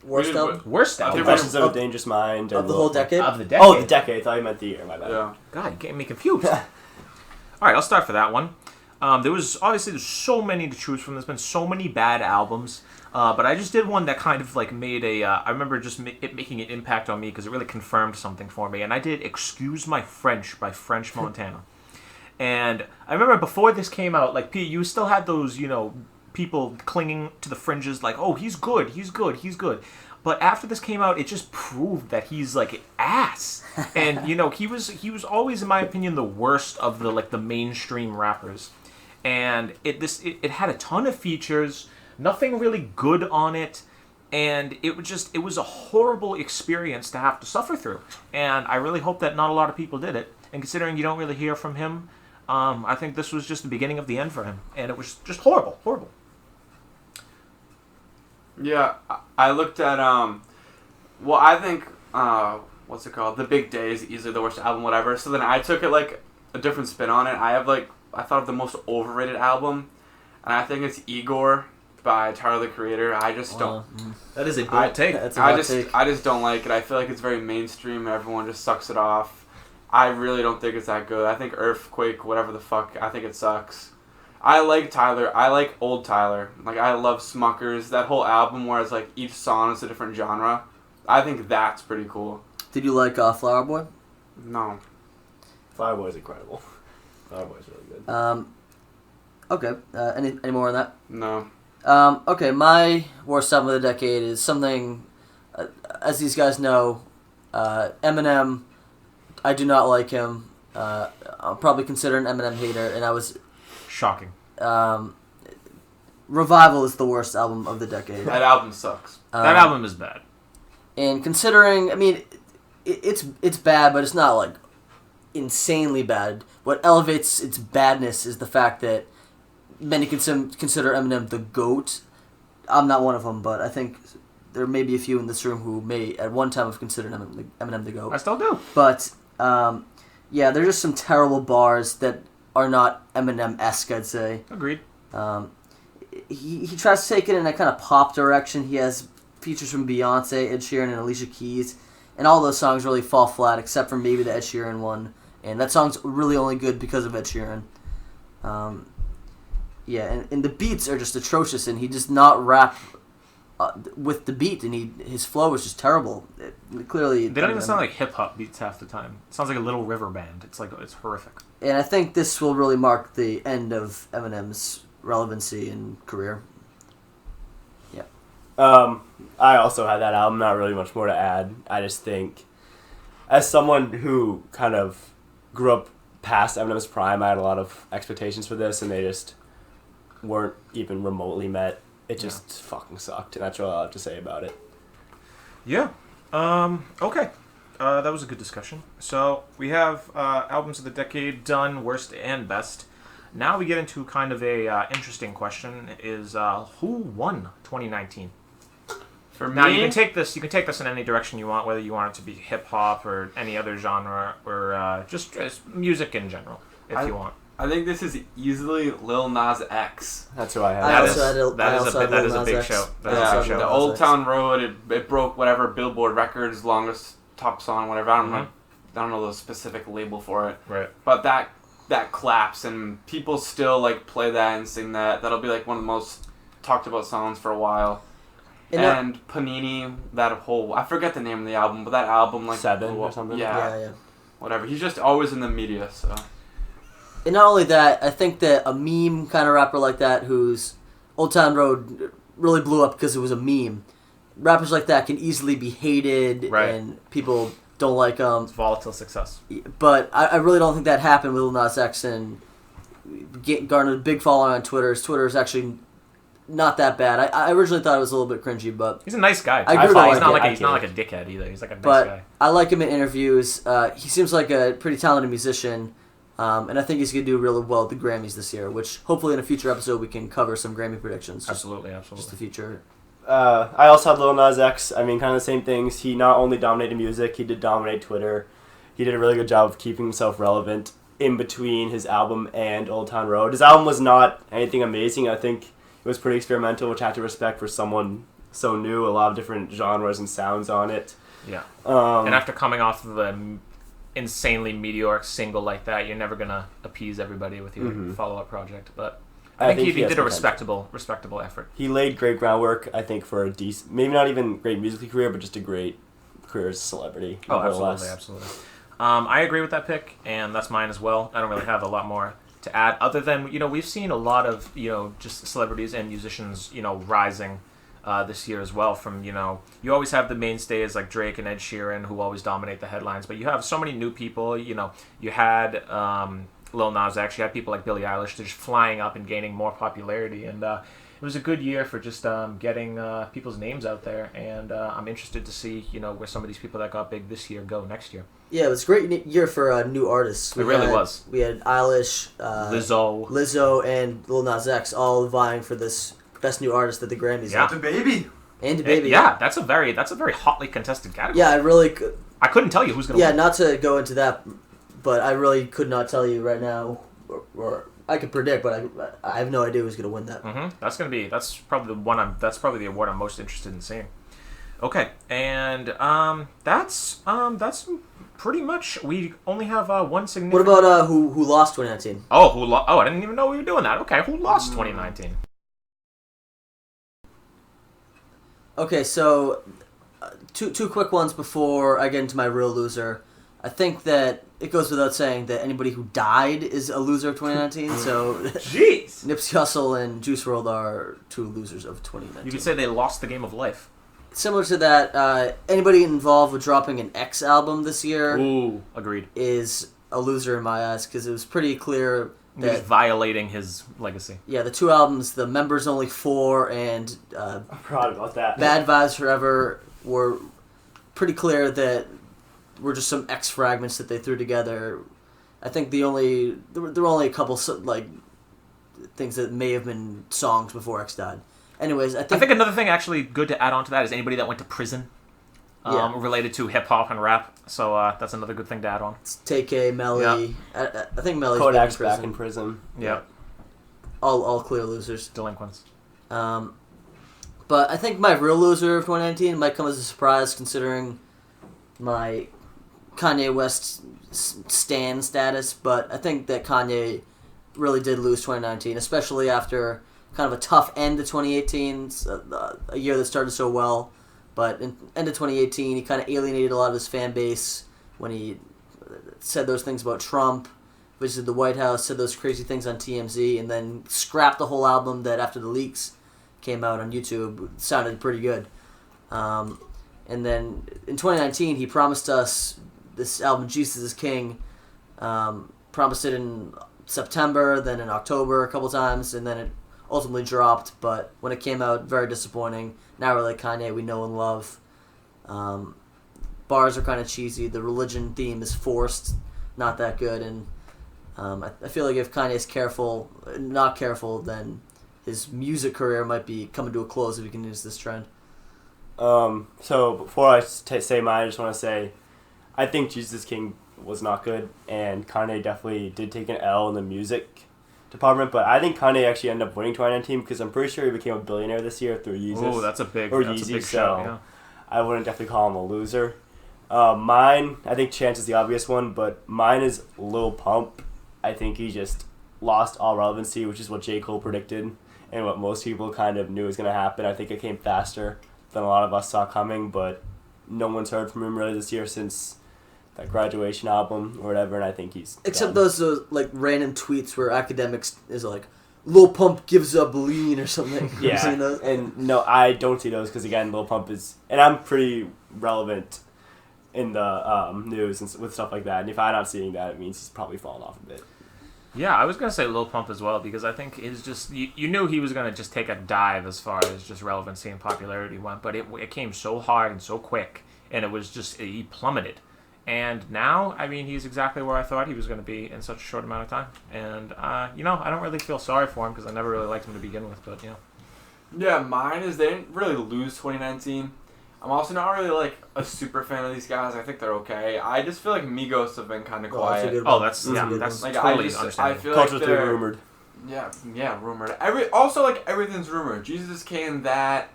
Worst album Worst album Confessions of a Dangerous Mind. of the whole decade. of the decade. Oh, the decade. I thought you meant the year. My bad. Yeah. God, you're getting me confused. All right, I'll start for that one. There's so many to choose from. There's been so many bad albums, but I just did one that kind of made a. I remember just it making an impact on me because it really confirmed something for me. And I did "Excuse My French" by French Montana. And I remember before this came out, Pete, you still had those people clinging to the fringes, oh, he's good. But after this came out, it just proved that he's ass. And he was always, in my opinion, the worst of the mainstream rappers. And it had a ton of features, nothing really good on it, and it was a horrible experience to have to suffer through. And I really hope that not a lot of people did it. And considering you don't really hear from him, I think this was just the beginning of the end for him, and it was just horrible. Yeah, I looked at, I think, what's it called? The Big Day is easily the worst album, whatever. So then I took it, a different spin on it. I thought of the most overrated album, and I think it's Igor by Tyler, the Creator. I just don't. That is a bold take. That's a hot take. I just don't like it. I feel like it's very mainstream. Everyone just sucks it off. I really don't think it's that good. I think Earthquake, whatever the fuck, I think it sucks. I like Tyler. I like old Tyler. I love Smuckers. That whole album where it's each song is a different genre. I think that's pretty cool. Did you like Flower Boy? No. Flower Boy's incredible. Flower Boy's really good. Okay. Any more on that? No. Okay, my worst album of the decade is something, as these guys know, Eminem. I do not like him. I'll probably consider an Eminem hater, and I was... Shocking. Revival is the worst album of the decade. That album sucks. That album is bad. And considering, it's bad, but it's not insanely bad. What elevates its badness is the fact that many consider Eminem the GOAT. I'm not one of them, but I think there may be a few in this room who may at one time have considered Eminem the GOAT. I still do. But there's just some terrible bars that are not Eminem-esque, I'd say. Agreed. He tries to take it in a kind of pop direction. He has features from Beyonce, Ed Sheeran, and Alicia Keys, and all those songs really fall flat, except for maybe the Ed Sheeran one. And that song's really only good because of Ed Sheeran. And the beats are just atrocious, and he does not rap with the beat, and his flow is just terrible. Clearly, they don't even sound like hip hop beats half the time. It sounds like a Little River band. It's horrific. And I think this will really mark the end of Eminem's relevancy and career. Yeah. I also had that album. Not really much more to add. I just think, as someone who kind of grew up past Eminem's prime, I had a lot of expectations for this, and they just weren't even remotely met. It just fucking sucked, and that's all I have to say about it. Yeah. Okay. That was a good discussion. So we have albums of the decade done, worst and best. Now we get into kind of a interesting question: is who won 2019? For me, Now you can take this. You can take this in any direction you want, whether you want it to be hip hop or any other genre or just music in general, if you want. I think this is easily Lil Nas X. That's who I have. I That also is- had a- that I is a also bit- had that Lil is a Nas big X. show. That is a a big big show. The Nas Old X. Town Road, it broke whatever Billboard records, longest top song, whatever. I don't know the specific label for it. Right. But that claps, and people still like play that and sing that. That'll be like one of the most talked about songs for a while. And Panini, that whole, I forget the name of the album, but that album like 7 blew or up. something? yeah. Whatever. He's just always in the media, so. And not only that, I think that a meme kind of rapper like that, whose Old Town Road really blew up because it was a meme. Rappers like that can easily be hated, Right. and people don't like them. It's volatile success. But I really don't think that happened with Lil Nas X, and garnered a big following on Twitter. His Twitter is actually not that bad. I originally thought it was a little bit cringy, but He's a nice guy. I agree with he's that. not like I he's not like get a dickhead either. He's like a nice but guy. I like him in interviews. He seems like a pretty talented musician, and I think he's going to do really well at the Grammys this year, which hopefully in a future episode we can cover some Grammy predictions. Absolutely, Just the absolutely. future. I also had Lil Nas X. I mean, kind of the same things. He not only dominated music, he did dominate Twitter. He did a really good job of keeping himself relevant in between his album and Old Town Road. His album was not anything amazing. I think it was pretty experimental, which I have to respect for someone so new. A lot of different genres and sounds on it. Yeah. Um, And after coming off of an insanely meteoric single like that, you're never gonna appease everybody with your Mhm. follow-up project. But I think he has did a potential. respectable effort. He laid great groundwork, I think, for a decent, maybe not even great musical career, but just a great career as a celebrity. Oh, nevertheless. absolutely. I agree with that pick, and that's mine as well. I don't really have a lot more to add, other than we've seen a lot of just celebrities and musicians rising this year as well. From you always have the mainstays like Drake and Ed Sheeran who always dominate the headlines, but you have so many new people. You had Lil Nas X, you had people like Billie Eilish just flying up and gaining more popularity, and it was a good year for just getting people's names out there, and I'm interested to see where some of these people that got big this year go next year. Yeah, it was a great year for new artists. It really was. We had Eilish, Lizzo, and Lil Nas X all vying for this best new artist at the Grammys. Yeah. The baby. And DaBaby. yeah, that's a very hotly contested category. Yeah, I couldn't tell you who's gonna Yeah, win. not to go into that, but I really could not tell you right now, or I could predict, but I have no idea who's going to win that. That's probably the award I'm most interested in seeing. Okay, and that's pretty much. We only have one What significant. about who lost 2019? Oh, I didn't even know we were doing that. Okay, who lost 2019? Okay, so two quick ones before I get into my real loser. I think that it goes without saying that anybody who died is a loser of 2019. So Jeez. Nipsey Hussle and Juice WRLD are two losers of 2019. You could say they lost the game of life. Similar to that, anybody involved with dropping an X album this year Ooh, agreed. is a loser in my eyes, because it was pretty clear He was that violating his legacy. the two albums, The Members Only 4 and I forgot about that. Bad Vibes Forever, were pretty clear that were just some X fragments that they threw together. I think there were only a couple things that may have been songs before X died. Anyways, I I think another thing actually good to add on to that is anybody that went to prison related to hip hop and rap. So that's another good thing to add on. TK, Melly. I think Melly's Kodak's been in back prison. in prison. Yeah, All clear losers. delinquents. But I think my real loser of 2019 might come as a surprise, considering my Kanye West stan status. But I think that Kanye really did lose 2019, especially after kind of a tough end to 2018, a year that started so well. But in end of 2018, he kind of alienated a lot of his fan base when he said those things about Trump, visited the White House, said those crazy things on TMZ, and then scrapped the whole album that after the leaks came out on YouTube sounded pretty good. And then in 2019, he promised us this album, Jesus is King. Promised it in September, then in October a couple times, and then it ultimately dropped. But when it came out, very disappointing. Now we're like Kanye, we know and love. Bars are kind of cheesy. The religion theme is forced, not that good. And I feel like if Kanye's not careful, then his music career might be coming to a close if he continues this trend. So before I say mine, I just want to say, I think Jesus King was not good, and Kanye definitely did take an L in the music department. But I think Kanye actually ended up winning 2019 because I'm pretty sure he became a billionaire this year through Yeezus. Oh, that's a big Yeezy, show. so Yeah. I wouldn't definitely call him a loser. Mine, I think Chance is the obvious one, but mine is Lil Pump. I think he just lost all relevancy, which is what J. Cole predicted and what most people kind of knew was going to happen. I think it came faster than a lot of us saw coming, but no one's heard from him really this year since that Graduation album or whatever, and I think he's Except done. those like random tweets where academics is like, Lil Pump gives up lean or something. Have you seen those? And no, I don't see those because, again, Lil Pump is... And I'm pretty relevant in the news and with stuff like that, and if I'm not seeing that, it means he's probably fallen off a bit. Yeah, I was gonna say Lil Pump as well because I think it's just you knew he was gonna just take a dive as far as just relevancy and popularity went, but it came so hard and so quick, and it was just he plummeted. And now, I mean, he's exactly where I thought he was going to be in such a short amount of time. And I don't really feel sorry for him because I never really liked him to begin with. But Yeah, mine is they didn't really lose 2019. I'm also not really like a super fan of these guys. I think they're okay. I just feel like Migos have been kind of quiet. that's That's a good that's one. Like, totally I understandable. feel like Culturally they're rumored. Yeah, rumored. Everything's rumored. Jesus King, that.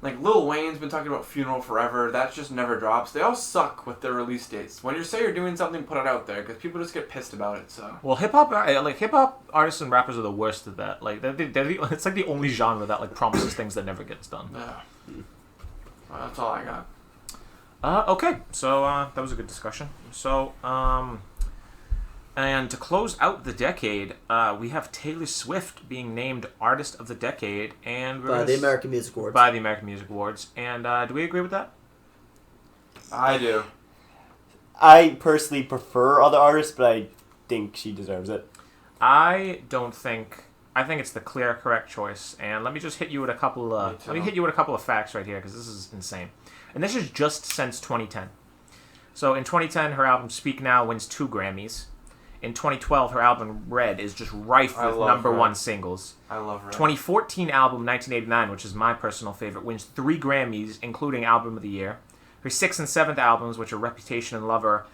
Like, Lil Wayne's been talking about Funeral forever. That just never drops. They all suck with their release dates. When you say you're doing something, put it out there, because people just get pissed about it, so. Well, hip hop artists and rappers are the worst at that. Like it's like the only genre that like promises things that never gets done. Yeah. Well, that's all I got. Okay, so that was a good discussion. So and to close out the decade, we have Taylor Swift being named Artist of the Decade, and By the American Music Awards. By the American Music Awards, and do we agree with that? I do. I personally prefer other artists, but I think she deserves it. I don't think. I think it's the clear, correct choice. And let me just hit you with a couple. Let me hit you with a couple of facts right here because this is insane. And this is just since 2010. So in 2010, her album "Speak Now" wins 2 Grammys. In 2012, her album "Red" is just rife with number Red. 1 singles. I love her. 2014 album "1989," which is my personal favorite, wins 3 Grammys, including Album of the Year. Her 6th and 7th albums, which are "Reputation" and "Lover,"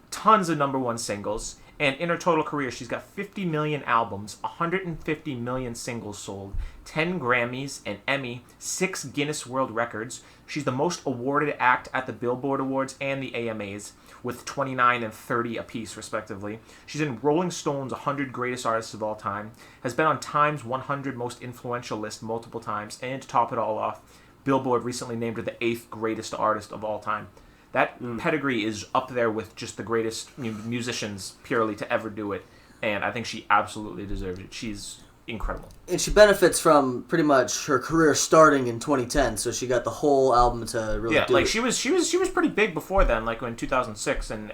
tons of number 1 singles. And in her total career, she's got 50 million albums, 150 million singles sold, 10 Grammys, an Emmy, 6 Guinness World Records. She's the most awarded act at the Billboard Awards and the AMAs, with 29 and 30 apiece, respectively. She's in Rolling Stone's 100 Greatest Artists of All Time, has been on Time's 100 Most Influential list multiple times, and to top it all off, Billboard recently named her the 8th Greatest Artist of All Time. That pedigree is up there with just the greatest musicians purely to ever do it, and I think she absolutely deserves it. She's incredible. And she benefits from pretty much her career starting in 2010, so she got the whole album to really do like it. she was pretty big before then, like in 2006 and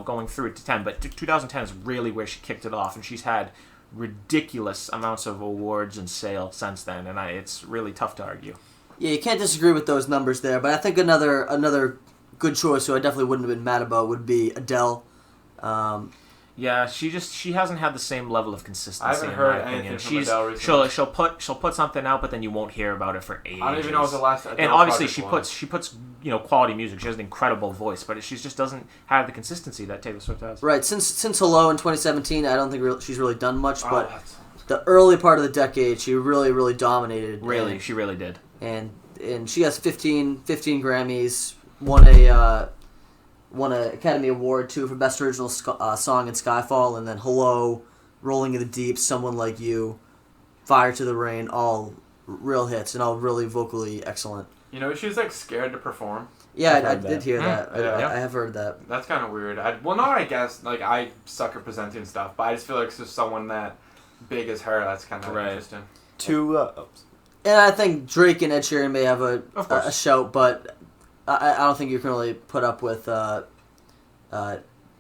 going through it to 10, but 2010 is really where she kicked it off, and she's had ridiculous amounts of awards and sales since then, and it's really tough to argue. Yeah, you can't disagree with those numbers there, but I think another good choice who I definitely wouldn't have been mad about would be Adele. Yeah, she hasn't had the same level of consistency. I haven't in heard my anything opinion. from Adele recently. She'll put something out, but then you won't hear about it for ages. I don't even know what the last Adele And obviously project she puts quality music. She has an incredible voice, but she just doesn't have the consistency that Taylor Swift has. Right, since Hello in 2017, I don't think she's really done much, Oh, but that sounds the early part of the decade, she really dominated. Really, she really did. And she has 15 Grammys, won an Academy Award too for Best Original Song in Skyfall, and then Hello, Rolling in the Deep, Someone Like You, Fire to the Rain, all real hits and all really vocally excellent. You know, she's like scared to perform. Yeah, I've I heard did that. hear that. Yeah. I have heard that. That's kind of weird. I guess, like, I suck at presenting stuff, but I just feel like it's just someone that big as her, that's kind of Right. interesting. And I think Drake and Ed Sheeran may have Of course. a shout, but I don't think you can really put up with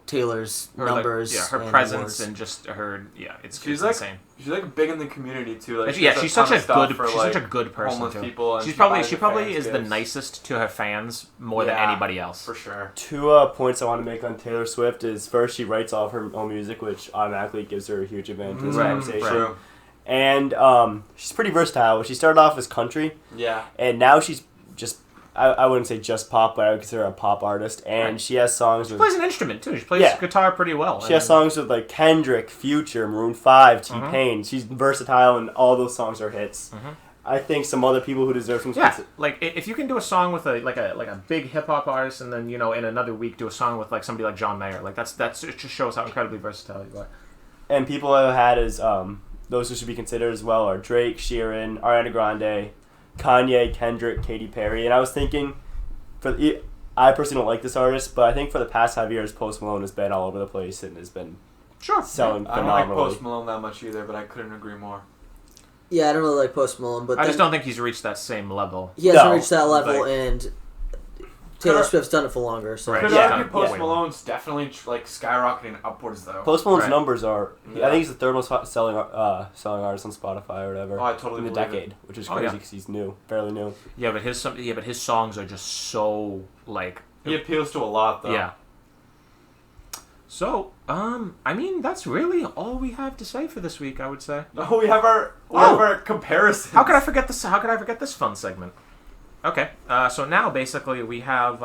Taylor's Her, numbers. her and presence awards. and just her, it's She's insane. She's like big in the community too. Like Yeah, she she's does such ton a of stuff good, for, she's like, such a good person homeless too. people. And She's she probably, buys she the probably fans is the gifts. nicest to her fans more than Yeah. anybody else. For sure. 2 points I want to make on Taylor Swift is first, she writes all of her own music, which automatically gives her a huge advantage in this Right, conversation. True. And she's pretty versatile. She started off as country, Yeah. and now she's just, I wouldn't say just pop, but I would consider her a pop artist. And Right. she has songs She with, plays an instrument too. She plays Yeah. guitar pretty well. she has songs with like Kendrick, Future, Maroon 5, T-Pain. She's versatile, and all those songs are hits. I think some other people who deserve some Yeah, like if you can do a song with a big hip hop artist, and then in another week do a song with like somebody like John Mayer, like that's it just shows how incredibly versatile you are. And people I've had as those who should be considered as well are Drake, Sheeran, Ariana Grande, Kanye, Kendrick, Katy Perry. And I was thinking, I personally don't like this artist, but I think for the past 5 years, Post Malone has been all over the place and has been Sure. selling I don't like phenomenally. Post Malone that much either, but I couldn't agree more. Yeah, I don't really like Post Malone, but I just then don't think he's reached that same level. he hasn't No, reached that level, like- and Taylor Could- Swift's done it for longer. So Right. Could Yeah. argue Post Yeah. Malone's definitely like skyrocketing upwards though. Post Malone's Right. numbers are, Yeah. I think he's the third most selling artist on Spotify or whatever Oh, I totally in the believe it. decade, which is Oh, crazy yeah. because he's new, fairly new. Yeah, but his songs are just so like He appeals to a lot though. yeah. So, I mean, that's really all we have to say for this week, I would say. No, we have our comparisons. How could I forget this? How could I forget this fun segment? Okay, so now basically we have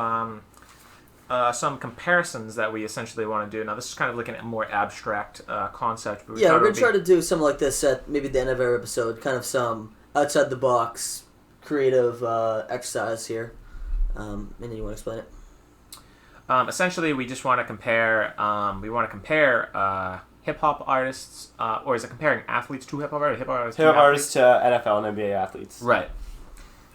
some comparisons that we essentially want to do. Now this is kind of like a more abstract concept. But yeah, we're thought it gonna would try be- to do something like this at maybe the end of every episode, kind of some outside the box creative exercise here. And then you want to explain it? Essentially, we just want to compare. We want to compare hip hop artists, or is it comparing athletes to hip hop artists? Hip hop artists. to Hip hop athletes? artists to NFL and NBA athletes. Right.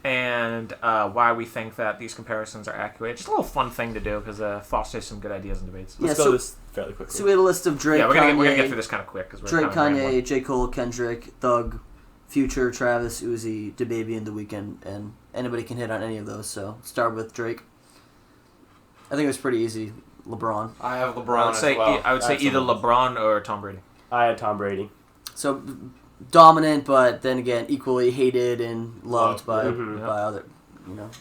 And why we think that these comparisons are accurate. Just a little fun thing to do because fosters some good ideas and debates. Yeah, Let's so- go this fairly quickly. So we had a list of Drake, Yeah, we're gonna Kanye, get through this kind of quick because we're Drake, kind of Kanye, J. Cole, Kendrick, Thug, Future, Travis, Uzi, DaBaby, and The Weeknd, and anybody can hit on any of those. So start with Drake. I think it was pretty easy. LeBron. I have LeBron I would say as well. I would say either Absolutely. LeBron or Tom Brady. I had Tom Brady. So dominant, but then again equally hated and loved by Mhm. by other. You know. And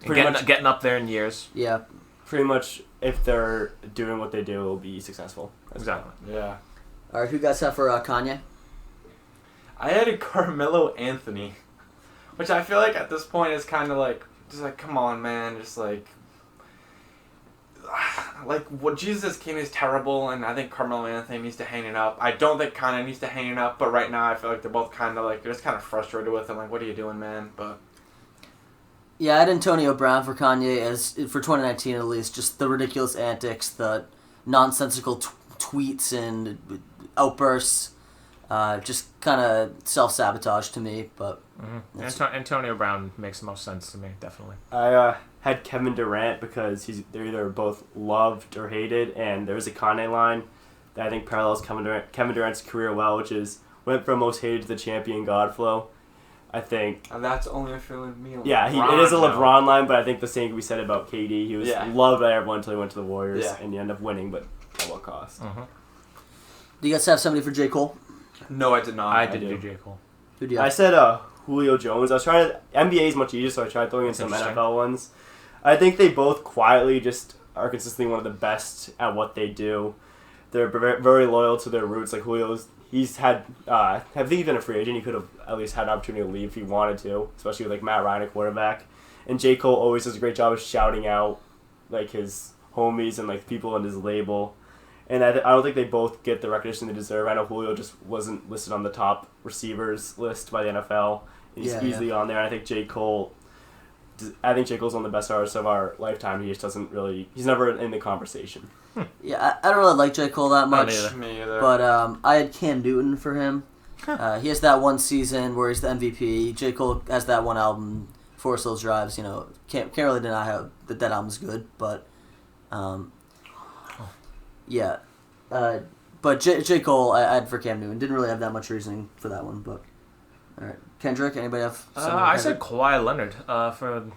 Pretty getting, much- getting up there in years. Yeah. Pretty much, if they're doing what they do, will be successful. Exactly. Yeah. All right. Who got set for Kanye? I had Carmelo Anthony, which I feel like at this point is kind of like, just like, come on, man, just like what Jesus King is terrible, and I think Carmelo Anthony needs to hang it up. I don't think Kanye needs to hang it up, but right now I feel like they're both kind of like, you're just kind of frustrated with him, like, what are you doing, man? But Yeah, I had Antonio Brown for Kanye as for 2019 at least. Just the ridiculous antics, the nonsensical tweets and outbursts, just kind of self-sabotage to me. But That's- Antonio Brown makes the most sense to me, definitely. I had Kevin Durant because they're either both loved or hated, and there's a Kanye line that I think parallels Kevin Durant's career well, which is went from most hated to the champion Godflow. I think, that's only a feeling me. yeah, it is a LeBron line, but I think the same can be said about KD. He was Yeah. loved by everyone until he went to the Warriors, Yeah. and he ended up winning, but at what cost? do you guys have somebody for J. Cole? No, I did not. I did do. do J. Cole. Who do you I have? said Julio Jones. I was trying to... NBA is much easier, so I tried throwing in That's some interesting. NFL ones. I think they both quietly just are consistently one of the best at what they do. They're very loyal to their roots. Like Julio's... He's had... I think he's been a free agent. He could have at least had an opportunity to leave if he wanted to, especially with like Matt Ryan at quarterback. And J. Cole always does a great job of shouting out like his homies and like people on his label. And I don't think they both get the recognition they deserve. I know Julio just wasn't listed on the top receivers list by the NFL. He's Yeah, easily on there. I think J. Cole... I think J. Cole's one of the best artists of our lifetime. He just doesn't really... He's never in the conversation. Yeah, I don't really like J. Cole that much. neither. Me either. But I had Cam Newton for him. He has that one season where he's the MVP. J. Cole has that one album, Forest Hills Drives. You know, can't really deny how that album's good. But yeah, but J. Cole I had for Cam Newton. Didn't really have that much reasoning for that one. But all right. Kendrick? Anybody have? someone I Kendrick? said Kawhi Leonard for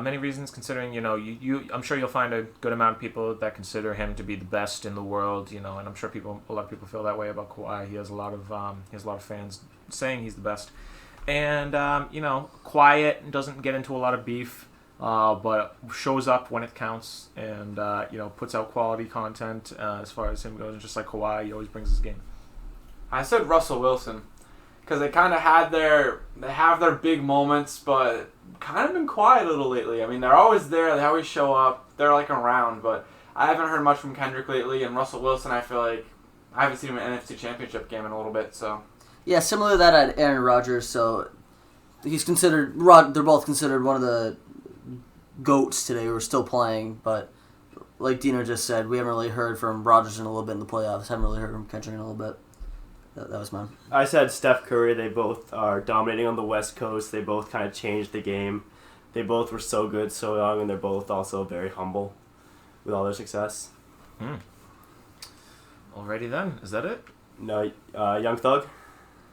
many reasons. Considering I'm sure you'll find a good amount of people that consider him to be the best in the world. And I'm sure a lot of people feel that way about Kawhi. He has a lot of fans saying he's the best, and quiet, doesn't get into a lot of beef. But shows up when it counts, and puts out quality content as far as him goes. And just like Kawhi, he always brings his game. I said Russell Wilson because they kind of have their big moments, but kind of been quiet a little lately. I mean, they're always there. They always show up. They're like around, but I haven't heard much from Kendrick lately. And Russell Wilson, I feel like I haven't seen him in an NFC Championship game in a little bit. So Yeah, similar to that at Aaron Rodgers. So he's considered. They're both considered one of the GOATs today who are still playing, but like Dino just said, we haven't really heard from Rodgers in a little bit in the playoffs. Haven't really heard from Kendrick in a little bit. That was mine. I said Steph Curry. They both are dominating on the West Coast. They both kind of changed the game. They both were so good, so young, and they're both also very humble with all their success. Alrighty then, is that it? No, Young Thug.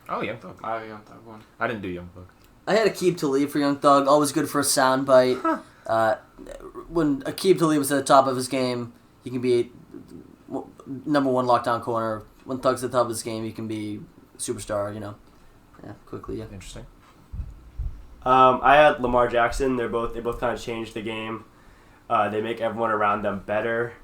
Oh, Young Thug. I got that one. I didn't do Young Thug. I had Aqib Talib for Young Thug. Always good for a soundbite. When Aqib Talib was at the top of his game, he can be number one lockdown corner. When Thug's at the top of his game, he can be superstar. Yeah, quickly. Yeah. Interesting. I had Lamar Jackson. They both kind of changed the game. They make everyone around them better.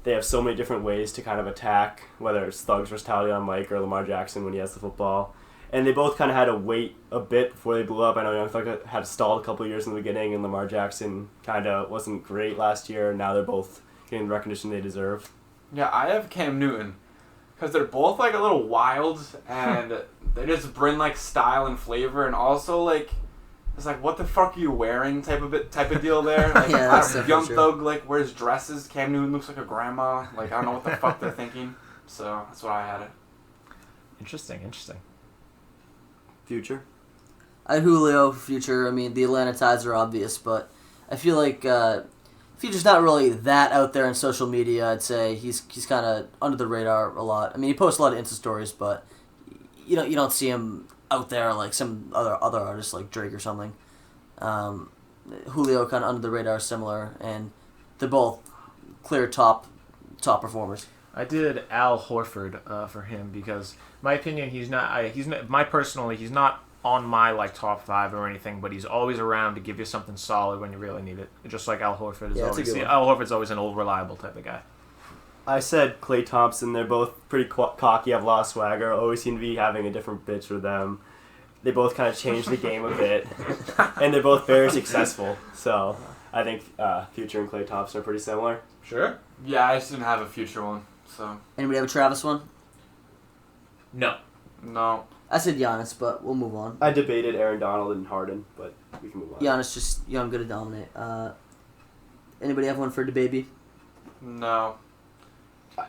They have so many different ways to kind of attack, whether it's Thug's versatility on Mike or Lamar Jackson when he has the football. And they both kind of had to wait a bit before they blew up. I know Young Thug had stalled a couple of years in the beginning, and Lamar Jackson kind of wasn't great last year. And now they're both getting the recognition they deserve. Yeah, I have Cam Newton because they're both like a little wild and they just bring like style and flavor, and also like it's like what the fuck are you wearing type of deal there. Like Yeah, that's Young definitely true. Thug like wears dresses. Cam Newton looks like a grandma. Like I don't know what the fuck they're thinking. So that's why I had it. Interesting. Future. I had Julio for Future. I mean, the Atlanta ties are obvious, but I feel like Future's not really that out there in social media. I'd say he's kind of under the radar a lot. I mean, he posts a lot of Insta stories, but you don't see him out there like some other artists like Drake or something. Julio kind of under the radar, similar, and they're both clear top performers. I did Al Horford for him because my opinion he's not on my like top 5 or anything, but he's always around to give you something solid when you really need it. Just like Al Horford is Yeah, that's a always good one. Al Horford's always an old reliable type of guy. I said Klay Thompson. They're both pretty cocky, have a lot of swagger, always seem to be having a different bitch with them. They both kind of changed the game a bit, and they're both very successful. So I think Future and Klay Thompson are pretty similar. Sure. Yeah, I just didn't have a Future one. So Anybody have a Travis one? No. no. I said Giannis, but we'll move on. I debated Aaron Donald and Harden, but we can move on. Giannis just young, good to dominate. Anybody have one for DaBaby? No.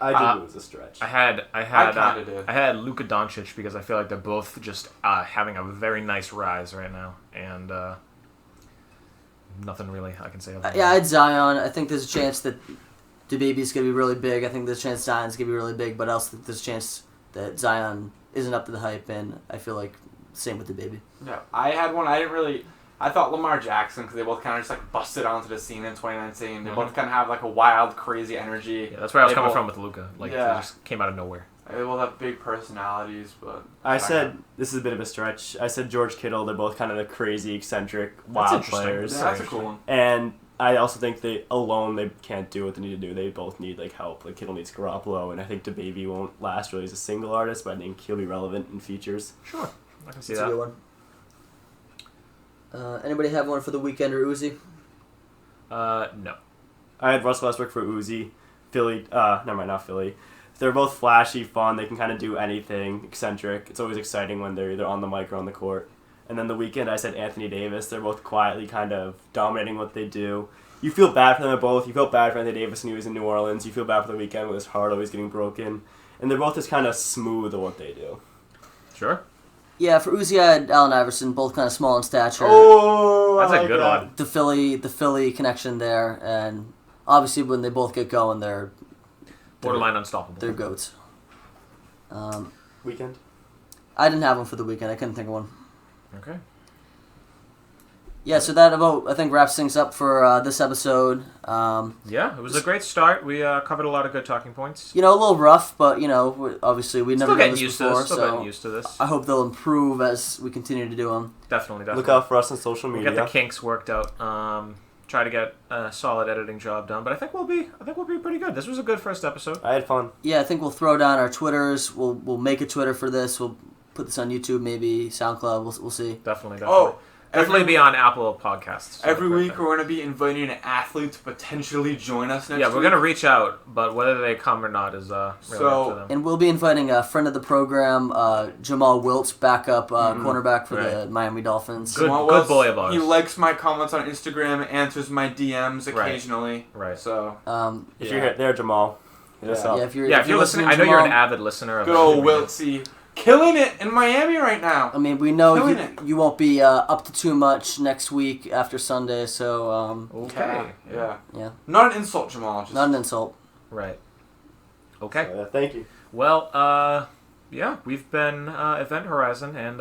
I did lose a stretch. I kinda did. I had Luka Doncic because I feel like they're both just having a very nice rise right now, and nothing really I can say. Other than Yeah, I that. had Zion. I think there's a chance that DaBaby's going to be really big. I think there's a chance Zion's going to be really big, but also there's a chance that Zion isn't up to the hype, and I feel like same with DaBaby. Yeah, I had one. I thought Lamar Jackson because they both kind of just like busted onto the scene in 2019. They Mhm. both kind of have like a wild, crazy energy. Yeah, that's where I was They coming both- from with Luka. Like Yeah. they just came out of nowhere. They both have big personalities, but I said, this is a bit of a stretch, I said George Kittle. They're both kind of the crazy, eccentric, wild interesting. players. Yeah, that's a cool one. And I also think they can't do what they need to do. They both need like help. Like Kittle needs Garoppolo, and I think DaBaby won't last really as a single artist, but I think he'll be relevant in features. Sure, I can see That's a good that. one. Anybody have one for the Weeknd or Uzi? No. I had Russell Westbrook for Uzi. Philly, never mind, not Philly. They're both flashy, fun. They can kind of do anything, eccentric. It's always exciting when they're either on the mic or on the court. And then the Weeknd, I said Anthony Davis. They're both quietly kind of dominating what they do. You feel bad for them both. You felt bad for Anthony Davis when he was in New Orleans. You feel bad for the Weeknd with his heart always getting broken. And they're both just kind of smooth at what they do. Sure. Yeah, for Uzi, I had Allen Iverson, both kind of small in stature. Oh, That's I a like good that. one. The Philly connection there, and obviously when they both get going, they're Borderline unstoppable. they're goats. Weekend. I didn't have one for the Weeknd. I couldn't think of one. Okay. Yeah, so that about, I think, wraps things up for this episode. Yeah, it was a great start. We covered a lot of good talking points. You know, a little rough, but, you know, obviously we never Still done getting this used to before, this. Still so getting used to this. I hope they'll improve as we continue to do them. Definitely. Look out for us on social We'll media. get the kinks worked out. Try to get a solid editing job done, but I think we'll be pretty good. This was a good first episode. I had fun. Yeah, I think we'll throw down our Twitters. We'll make a Twitter for this. We'll put this on YouTube, maybe SoundCloud. We'll see. Definitely. Oh, Definitely be on Apple Podcasts. every week we're going to be inviting an athlete to potentially join us next week. Yeah, we're gonna reach out, but whether they come or not is really So- up to them. And we'll be inviting a friend of the program, Jamal Wiltz, backup cornerback for the Right. Miami Dolphins. Good- Jamal good Wills, boy of ours. He likes my comments on Instagram, answers my DMs Right. occasionally. Right. So, If you're there, Jamal, hit us up. Yeah, if You're listening. I know you're an avid listener of good old everything we do. Wiltsy. Killing it in Miami right now. I mean, we know Killing it. you won't be up to too much next week after Sunday, so Okay. Yeah. yeah, Not an insult, Jamal. Just not an insult. Right. Okay. Thank you. Well, yeah, we've been Event Horizon, and